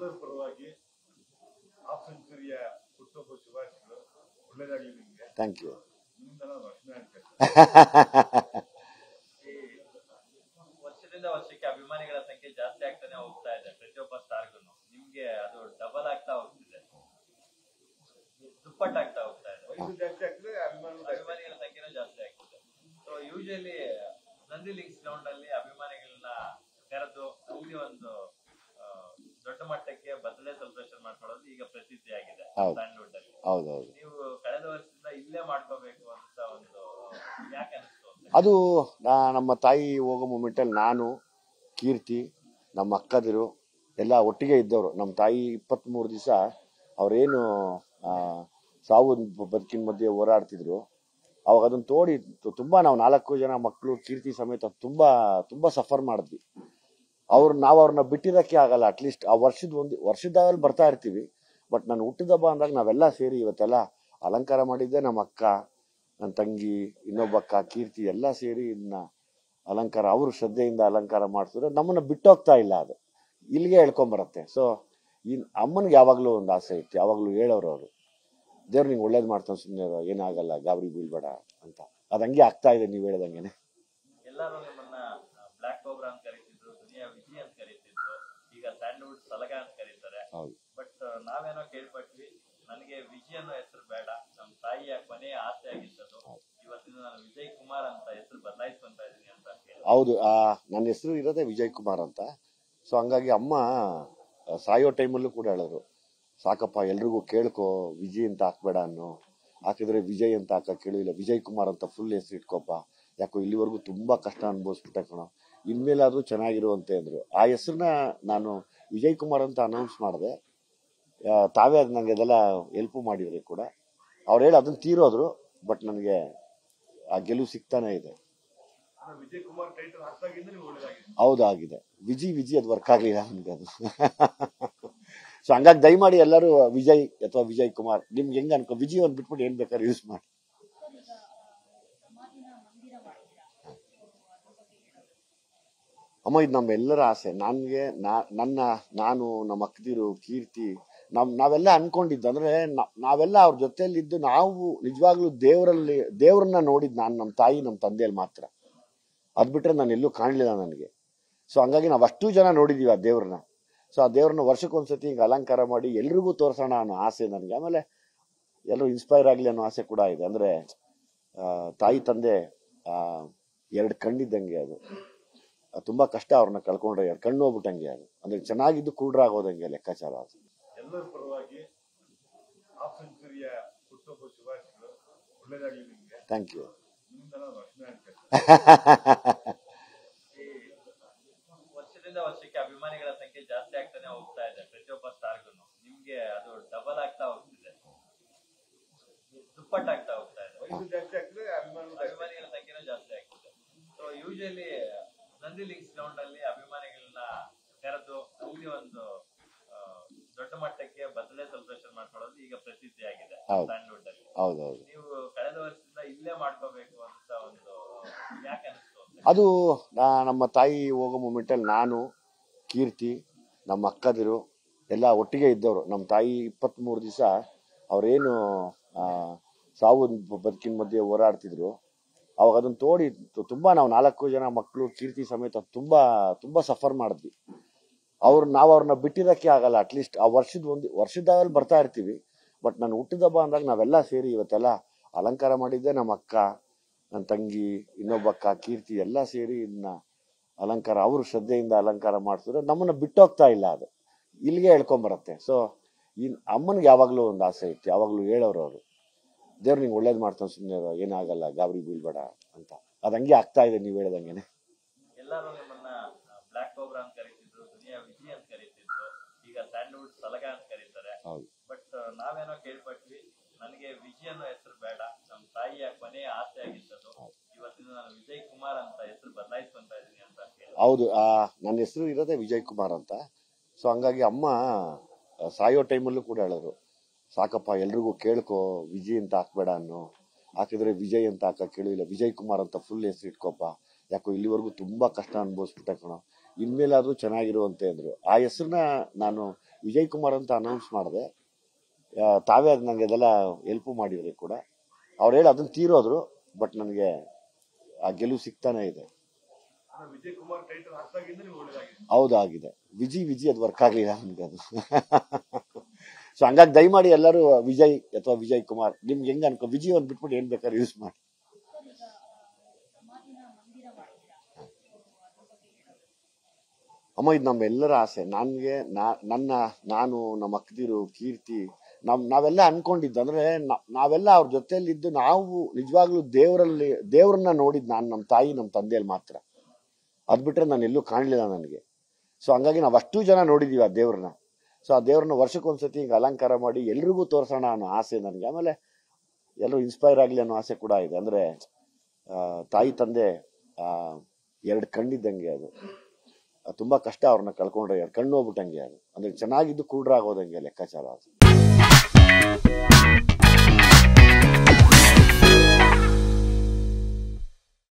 ಎಲ್ಲರ ಪರವಾಗಿ ಹಾಫ್ ಸೆಂಚುರಿಯ ಹುಟ್ಟುಹಬ್ಬ ಶುಭಾಶಯಗಳು. ಒಳ್ಳೆಯದಾಗಲಿ ನಿಮಗೆ. Thank you. ನಿಮ್ಮಿಂದ ನಾನು ರಕ್ಷಣೆ ಆಗ್ತೇನೆ. ವರ್ಷದಿಂದ ವರ್ಷಕ್ಕೆ ಅಭಿಮಾನಿಗಳ ಸಂಖ್ಯೆ ಜಾಸ್ತಿ ಆಗ್ತಾನೆ ಹೋಗ್ತಾ ಇದೆ. ಪ್ರತಿಯೊಬ್ಬ ಸ್ಟಾರ್ಗೂ ನಿಮ್ಗೆ ಅದು ಡಬಲ್ ಆಗ್ತಾ ಹೋಗ್ತಿದೆ, ದುಪ್ಪಟ್ಟಾಗ್ತಾ ಹೋಗ್ತಾ ಇದೆ. ವಯಸ್ಸು ಜಾಸ್ತಿ ಆಗ್ತದೆ, ಅಭಿಮಾನಿಗಳ ಸಂಖ್ಯೆನೂ ಜಾಸ್ತಿ ಆಗ್ತಿದೆ. So usually Nandi links ground ಅಲ್ಲಿ ಅಭಿಮಾನಿಗಳನ್ನ ಕರೆದು ಅಲ್ಲಿ ಒಂದು ದೊಡ್ಡ ಮಟ್ಟಕ್ಕೆ ಬದಲೇ ಸೆಲೆಬ್ರೇಷನ್ ಮಾಡ್ಕೊಳ್ಳೋದು ಈಗ ಪ್ರಸಿದ್ಧಿ ಆಗಿದೆ ಸ್ಯಾಂಡ್ವುಡ್ ಅಲ್ಲಿ. ನೀವು ಕಳೆದ ವರ್ಷದಿಂದ ಇಲ್ಲೇ ಮಾಡ್ಕೋಬೇಕು ಅಂತ ಒಂದು ಯಾಕೆ ಅನಿಸ್ತು? ಅದು ನಮ್ಮ ತಾಯಿ ಹೋಗೋ ಮೂಮೆಂಟಲ್ಲಿ ನಾನು, ಕೀರ್ತಿ, ನಮ್ಮ ಅಕ್ಕದಿರು ಎಲ್ಲ ಒಟ್ಟಿಗೆ ಇದ್ದವರು. ನಮ್ಮ ತಾಯಿ 23 ದಿವಸ ಅವರೇನು ಸಾವು ಬದುಕಿನ ಮಧ್ಯೆ ಹೋರಾಡ್ತಿದ್ರು, ಅವಾಗ ಅದನ್ನ ತೋಡಿ ತುಂಬ ನಾವು 4 ಜನ ಮಕ್ಕಳು ಕೀರ್ತಿ ಸಮೇತ ತುಂಬ ಸಫರ್ ಮಾಡಿದ್ವಿ. ನಾವು ಅವ್ರನ್ನ ಬಿಟ್ಟಿರೋಕ್ಕೆ ಆಗಲ್ಲ. ಅಟ್ಲೀಸ್ಟ್ ಆ ವರ್ಷದಲ್ಲಿ ಬರ್ತಾ ಇರ್ತೀವಿ. ಬಟ್ ನಾನು ಹುಟ್ಟಿದ ಹಬ್ಬ ಅಂದಾಗ ನಾವೆಲ್ಲ ಸೇರಿ ಇವತ್ತೆಲ್ಲ ಅಲಂಕಾರ ಮಾಡಿದ್ದೆ. ನಮ್ಮ ಅಕ್ಕ, ನನ್ನ ತಂಗಿ, ಇನ್ನೊಬ್ಬ ಅಕ್ಕ ಕೀರ್ತಿ ಎಲ್ಲ ಸೇರಿ ಇದನ್ನ ಅಲಂಕಾರ, ಅವರು ಶ್ರದ್ಧೆಯಿಂದ ಅಲಂಕಾರ ಮಾಡ್ತಿದ್ರು. ನಮ್ಮನ್ನ ಬಿಟ್ಟೋಗ್ತಾ ಇಲ್ಲ, ಅದು ಇಲ್ಲಿಗೆ ಹೇಳ್ಕೊಂಬರತ್ತೆ. ಸೊ ಈ ಅಮ್ಮನಿಗೆ ಯಾವಾಗಲೂ ಒಂದು ಆಸೆ ಇತ್ತು, ಯಾವಾಗಲೂ ಹೇಳೋರು ಅವರು, ದೇವ್ರು ನಿಂಗೆ ಒಳ್ಳೇದು ಮಾಡ್ತಾನೆ, ಸುಮ್ಮನೆ ಏನಾಗಲ್ಲ, ಗಾಬರಿ ಬೀಳ್ಬೇಡ ಅಂತ. ಅದು ಹಂಗೆ ಆಗ್ತಾ ಇದೆ ನೀವು ಹೇಳ್ದಂಗೆನೆ. ಎಲ್ಲರೂ ನಿಮ್ಮನ್ನ ಬ್ಲಾಕ್ ಕೋಬ್ರಾ ಅಂತ ಕರೀತಿದ್ರು, ದುನಿಯಾ ವಿಜಿ ಅಂತ ಕರೀತಿದ್ರು, ಈಗ ಸ್ಯಾಂಡ್ವುಡ್ ಸಲಗ ಅಂತ ಕರೀತಾರೆ. ಬಟ್ ನಾವೇನೋ ಕೇಳ್ಪಟ್ವಿ, ನನಗೆ ವಿಜಿ ಅನ್ನೋ ಹೆಸರು ಬೇಡ, ನಮ್ಮ ತಾಯಿಯ ಕೊನೆಯ ಆಸೆ ಆಗಿದ್ದದು, ಇವತ್ತಿನ ನಾನು ವಿಜಯ್ ಕುಮಾರ್ ಅಂತ ಹೆಸರು ಬದಲಾಯಿಸ್ಕೊಂತ ಇದೀನಿ ಅಂತ ಕೇಳಿ. ಹೌದು, ನನ್ನ ಹೆಸರು ಇರೋದೇ ವಿಜಯ್ ಕುಮಾರ್ ಅಂತ. ಸೊ ಹಂಗಾಗಿ ಅಮ್ಮ ಸಾಯೋ ಟೈಮಲ್ಲೂ ಕೂಡ ಹೇಳೋರು, ಸಾಕಪ್ಪ ಎಲ್ರಿಗೂ ಕೇಳ್ಕೊ, ವಿಜಯ್ ಅಂತ ಹಾಕ್ಬೇಡ ಅನ್ನೋ, ಹಾಕಿದ್ರೆ ವಿಜಯ್ ಅಂತ ಹಾಕ ಕೇಳಿಲ್ಲ, ವಿಜಯ್ ಕುಮಾರ್ ಅಂತ ಫುಲ್ ಹೆಸರು ಇಟ್ಕೊಪ್ಪ, ಯಾಕೋ ಇಲ್ಲಿವರೆಗೂ ತುಂಬಾ ಕಷ್ಟ ಅನುಭವಿಸ್ಬಿಟ್ಟೆ ಕಣೋ, ಇನ್ಮೇಲಾದ್ರೂ ಚೆನ್ನಾಗಿರುವಂತೆ ಅಂದ್ರು. ಆ ಹೆಸರನ್ನ ನಾನು ವಿಜಯ್ ಕುಮಾರ್ ಅಂತ ಅನೌನ್ಸ್ ಮಾಡಿದೆ. ತಾವೇ ಅದು ನನಗೆ ಅದೆಲ್ಲ ಹೆಲ್ಪ್ ಮಾಡಿದ್ರಿ ಕೂಡ. ಅವ್ರು ಹೇಳಿ ಅದನ್ನ ತೀರೋದ್ರು. ಬಟ್ ನನಗೆ ಆ ಗೆಲುವು ಸಿಗ್ತಾನೆ ಇದೆ. ವಿಜಯ್ ಕುಮಾರ್ ಟೈಟಲ್ ಹಾಕಿದಾಗಿಂದ ನೀವು ಒಳ್ಳೆದಾಗಿದೆ. ಹೌದು, ಆಗಿದೆ. ವಿಜಿ ಅದು ವರ್ಕ್ ಆಗಲಿಲ್ಲ ನನಗೆ ಅದು. ಸೊ ಹಂಗಾಗಿ ದಯಮಾಡಿ ಎಲ್ಲರೂ ವಿಜಯ್ ಅಥವಾ ವಿಜಯ್ ಕುಮಾರ್ ನಿಮ್ಗೆ ಹೆಂಗ ಅನ್ಕೋ, ವಿಜಯ್ ಒಂದು ಬಿಟ್ಬಿಟ್ಟು ಏನ್ ಬೇಕಾದ್ರೆ ಯೂಸ್ ಮಾಡಿ. ಅಮ್ಮ, ಇದು ನಮ್ಮೆಲ್ಲರ ಆಸೆ. ನಾನು ನಮ್ಮ ಅಕ್ಕದಿರು ಕೀರ್ತಿ ನಾವೆಲ್ಲ ಅನ್ಕೊಂಡಿದ್ದು ಅಂದ್ರೆ, ನಾವೆಲ್ಲ ಅವ್ರ ಜೊತೆಯಲ್ಲಿದ್ದು ನಾವು ನಿಜವಾಗ್ಲೂ ದೇವ್ರನ್ನ ನೋಡಿದ್ ನಾನು ನಮ್ಮ ತಾಯಿ ನಮ್ಮ ತಂದೆಯಲ್ಲಿ ಮಾತ್ರ. ಅದ್ ಬಿಟ್ರೆ ನಾನು ಎಲ್ಲೂ ಕಾಣಲಿಲ್ಲ ನನಗೆ. ಸೊ ಹಂಗಾಗಿ ನಾವು ಅಷ್ಟು ಜನ ನೋಡಿದೀವಿ ಆ ದೇವ್ರನ್ನ. ಸೊ ಆ ದೇವ್ರನ್ನ ವರ್ಷಕ್ಕೊಂದ್ಸತಿ ಹಿಂಗೆ ಅಲಂಕಾರ ಮಾಡಿ ಎಲ್ರಿಗೂ ತೋರ್ಸೋಣ ಅನ್ನೋ ಆಸೆ ನನಗೆ. ಆಮೇಲೆ ಎಲ್ಲರೂ ಇನ್ಸ್ಪೈರ್ ಆಗಲಿ ಅನ್ನೋ ಆಸೆ ಕೂಡ ಇದೆ. ಅಂದ್ರೆ ತಾಯಿ ತಂದೆ 2 ಕಣ್ಣಿದ್ದಂಗೆ. ಅದು ತುಂಬಾ ಕಷ್ಟ, ಅವ್ರನ್ನ ಕಳ್ಕೊಂಡ್ರೆ 2 ಕಣ್ಣು ಹೋಗ್ಬಿಟ್ಟಂಗೆ. ಅದು ಅಂದ್ರೆ ಚೆನ್ನಾಗಿದ್ದು ಕುರುಡ್ರಾಗೋದಂಗೆ ಲೆಕ್ಕಾಚಾರ. ಅದು ಎಲ್ಲರ ಪರವಾಗಿ ಹಾಫ್ ಸೆಂಚುರಿಯ ಹುಟ್ಟುಹಬ್ಬ ಶುಭಾಶಯಗಳು. ಒಳ್ಳೆಯದಾಗಲಿ ನಿಮಗೆ. Thank you. ನಿಮ್ಮಿಂದ ನಾನು ರಕ್ಷಣೆ ಆಗ್ತೇನೆ. ವರ್ಷದಿಂದ ವರ್ಷಕ್ಕೆ ಅಭಿಮಾನಿಗಳ ಸಂಖ್ಯೆ ಜಾಸ್ತಿ ಆಗ್ತಾನೆ ಹೋಗ್ತಾ ಇದೆ. ಪ್ರತಿಯೊಬ್ಬ ಸ್ಟಾರ್ಗೂ ನಿಮ್ಗೆ ಅದು ಡಬಲ್ ಆಗ್ತಾ ಹೋಗ್ತಿದೆ, ದುಪ್ಪಟ್ಟಾಗ್ತಾ ಹೋಗ್ತಾ ಇದೆ. ವಯಸ್ಸು ಜಾಸ್ತಿ ಆಗ್ತದೆ, ಅಭಿಮಾನಿಗಳ ಸಂಖ್ಯೆನೂ ಜಾಸ್ತಿ ಆಗ್ತಿದೆ. So usually Nandi links ground ಅಲ್ಲಿ ಅಭಿಮಾನಿಗಳನ್ನ ಕರೆದು ಅಲ್ಲಿ ಒಂದು ದೊಡ್ಡ ಮಟ್ಟಕ್ಕೆ ಬದಲೇ ಸೆಲೆಬ್ರೇಷನ್ ಮಾಡ್ಕೊಳ್ಳೋದು ಈಗ ಪ್ರಸಿದ್ಧಿ ಆಗಿದೆ ಸ್ಯಾಂಡ್ವುಡ್ ಅಲ್ಲಿ. ನೀವು ಕಳೆದ ವರ್ಷದಿಂದ ಇಲ್ಲೇ ಮಾಡ್ಕೋಬೇಕು ಅಂತ ಒಂದು ಯಾಕೆ ಅನಿಸ್ತು? ಅದು ನಮ್ಮ ತಾಯಿ ಹೋಗೋ ಮೂಮೆಂಟಲ್ಲಿ ನಾನು, ಕೀರ್ತಿ, ನಮ್ಮ ಅಕ್ಕದಿರು ಎಲ್ಲ ಒಟ್ಟಿಗೆ ಇದ್ದವರು. ನಮ್ಮ ತಾಯಿ 23 ದಿವಸ ಅವರೇನು ಸಾವು ಬದುಕಿನ ಮಧ್ಯೆ ಹೋರಾಡ್ತಿದ್ರು, ಅವಾಗ ಅದನ್ನ ತೋಡಿ ನಾವು 4 ಜನ ಮಕ್ಕಳು ಕೀರ್ತಿ ಸಮೇತ ತುಂಬ ಸಫರ್ ಮಾಡಿದ್ವಿ. ನಾವು ಅವ್ರನ್ನ ಬಿಟ್ಟಿರೋಕ್ಕೆ ಆಗಲ್ಲ. ಅಟ್ಲೀಸ್ಟ್ ಆ ವರ್ಷದಲ್ಲಿ ಬರ್ತಾ ಇರ್ತೀವಿ. ಬಟ್ ನಾನು ಹುಟ್ಟಿದ ಹಬ್ಬ ಅಂದಾಗ ನಾವೆಲ್ಲ ಸೇರಿ ಇವತ್ತೆಲ್ಲ ಅಲಂಕಾರ ಮಾಡಿದ್ದೆ. ನಮ್ಮ ಅಕ್ಕ, ನನ್ನ ತಂಗಿ, ಇನ್ನೊಬ್ಬ ಅಕ್ಕ ಕೀರ್ತಿ ಎಲ್ಲ ಸೇರಿ ಇದನ್ನ ಅಲಂಕಾರ, ಅವರು ಶ್ರದ್ಧೆಯಿಂದ ಅಲಂಕಾರ ಮಾಡ್ತಿದ್ರು. ನಮ್ಮನ್ನ ಬಿಟ್ಟೋಗ್ತಾ ಇಲ್ಲ, ಅದು ಇಲ್ಲಿಗೆ ಹೇಳ್ಕೊಂಬರತ್ತೆ. ಸೊ ಈ ಅಮ್ಮನಿಗೆ ಯಾವಾಗಲೂ ಒಂದು ಆಸೆ ಇತ್ತು, ಯಾವಾಗಲೂ ಹೇಳೋರು ಅವರು, ದೇವ್ರು ನಿಂಗೆ ಒಳ್ಳೇದು ಮಾಡ್ತಾನೆ, ಸುಮ್ಮನೆ ಏನಾಗಲ್ಲ, ಗಾಬರಿ ಬೀಳ್ಬೇಡ ಅಂತ. ಅದು ಹಂಗೆ ಆಗ್ತಾ ಇದೆ ನೀವು ಹೇಳ್ದಂಗೆನೆ. ಎಲ್ಲರೂ ನಿಮ್ಮನ್ನ ಬ್ಲಾಕ್ ಕೋಬ್ರಾ ಅಂತ ಕರೀತಿದ್ರು, ದುನಿಯಾ ವಿಜಿ ಅಂತ ಕರೀತಿದ್ರು, ಈಗ ಸ್ಯಾಂಡ್ವುಡ್ ಸಲಗ ಅಂತ ಕರೀತಾರೆ. ಬಟ್ ನಾವೇನೋ ಕೇಳ್ಪಟ್ವಿ, ನನಗೆ ವಿಜಿ ಅನ್ನೋ ಹೆಸರು ಬೇಡ, ನಮ್ಮ ತಾಯಿಯ ಕೊನೆಯ ಆಸೆ ಆಗಿದ್ದದು, ಇವತ್ತಿನ ನಾನು ವಿಜಯ್ ಕುಮಾರ್ ಅಂತ ಹೆಸರು ಬದಲಾಯಿಸ್ಕೊಂತ ಇದೀನಿ ಅಂತ ಕೇಳಿ. ಹೌದು, ನನ್ನ ಹೆಸರು ಇರೋದೇ ವಿಜಯ್ ಕುಮಾರ್ ಅಂತ. ಸೊ ಹಂಗಾಗಿ ಅಮ್ಮ ಸಾಯೋ ಟೈಮಲ್ಲೂ ಕೂಡ ಹೇಳೋರು, ಸಾಕಪ್ಪ ಎಲ್ರಿಗೂ ಕೇಳ್ಕೊ, ವಿಜಯ್ ಅಂತ ಹಾಕ್ಬೇಡ ಅನ್ನೋ, ಹಾಕಿದ್ರೆ ವಿಜಯ್ ಅಂತ ಹಾಕ ಕೇಳಿಲ್ಲ, ವಿಜಯ್ ಕುಮಾರ್ ಅಂತ ಫುಲ್ ಹೆಸರು ಇಟ್ಕೊಪ್ಪ, ಯಾಕೋ ಇಲ್ಲಿವರೆಗೂ ತುಂಬಾ ಕಷ್ಟ ಅನುಭವಿಸ್ಬಿಟ್ಟೆ ಕಣೋ, ಇನ್ಮೇಲಾದ್ರೂ ಚೆನ್ನಾಗಿರುವಂತೆ ಅಂದ್ರು. ಆ ಹೆಸರನ್ನ ನಾನು ವಿಜಯ್ ಕುಮಾರ್ ಅಂತ ಅನೌನ್ಸ್ ಮಾಡಿದೆ. ತಾವೇ ಅದು ನಂಗೆ ಅದೆಲ್ಲ ಹೆಲ್ಪ್ ಮಾಡಿದ್ರಿ ಕೂಡ. ಅವ್ರು ಹೇಳಿ ಅದನ್ನ ತೀರೋದ್ರು, ಬಟ್ ನನಗೆ ಆ ಗೆಲುವು ಸಿಗ್ತಾನೆ ಇದೆ. ವಿಜಯ್ ಕುಮಾರ್ ಟೈಟಲ್ ಹಾಕಿದಾಗಿಂದ ನೀವು ಒಳ್ಳೇದಾಗಿದೆ. ಹೌದಾಗಿದೆ. ವಿಜಿ ಅದು ವರ್ಕ್ ಆಗಲಿಲ್ಲ ನನ್ಗೆ ಅದು. ಸೊ ಹಂಗಾಗಿ ದಯಮಾಡಿ ಎಲ್ಲರೂ ವಿಜಯ್ ಅಥವಾ ವಿಜಯ್ ಕುಮಾರ್ ನಿಮ್ಗೆ ಹೆಂಗ ಅನ್ಕೋ, ವಿಜಯ್ ಒಂದು ಬಿಟ್ಬಿಟ್ಟು ಏನ್ ಬೇಕಾದ್ರೆ ಯೂಸ್ ಮಾಡಿ. ಅಮ್ಮ ಇದು ನಮ್ಮೆಲ್ಲರ ಆಸೆ. ನಾನು ನಮ್ಮ ಅಕ್ಕದಿರು ಕೀರ್ತಿ ನಾವೆಲ್ಲ ಅನ್ಕೊಂಡಿದ್ದು ಅಂದ್ರೆ ನಾವೆಲ್ಲ ಅವ್ರ ಜೊತೆಯಲ್ಲಿದ್ದು ನಾವು ನಿಜವಾಗ್ಲೂ ದೇವರನ್ನ ನೋಡಿದ್ ನಾನು ನಮ್ಮ ತಾಯಿ ನಮ್ಮ ತಂದೆಯಲ್ಲಿ ಮಾತ್ರ. ಅದ್ ಬಿಟ್ರೆ ನಾನು ಎಲ್ಲೂ ಕಾಣಲಿಲ್ಲ ನನಗೆ. ಸೊ ಹಂಗಾಗಿ ನಾವು ಅಷ್ಟು ಜನ ನೋಡಿದೀವಿ ಆ ದೇವ್ರನ್ನ. ಸೊ ಆ ದೇವ್ರನ್ನ ವರ್ಷಕ್ಕೊಂದ್ಸತಿ ಹಿಂಗೆ ಅಲಂಕಾರ ಮಾಡಿ ಎಲ್ರಿಗೂ ತೋರ್ಸೋಣ ಅನ್ನೋ ಆಸೆ ನನಗೆ. ಆಮೇಲೆ ಎಲ್ಲರೂ ಇನ್ಸ್ಪೈರ್ ಆಗ್ಲಿ ಅನ್ನೋ ಆಸೆ ಕೂಡ ಇದೆ. ಅಂದ್ರೆ ತಾಯಿ ತಂದೆ ಎರಡು ಕಣ್ಣಿದ್ದಂಗೆ ಅದು. ತುಂಬಾ ಕಷ್ಟ ಅವ್ರನ್ನ ಕಳ್ಕೊಂಡ್ರೆ, ಎರಡು ಕಣ್ಣು ಹೋಗ್ಬಿಟ್ಟಂಗೆ ಅದು. ಅಂದ್ರೆ ಚೆನ್ನಾಗಿದ್ದು ಕೂಡ್ರಾಗೋದಂಗೆ ಲೆಕ್ಕಾಚಾರ ಅದು.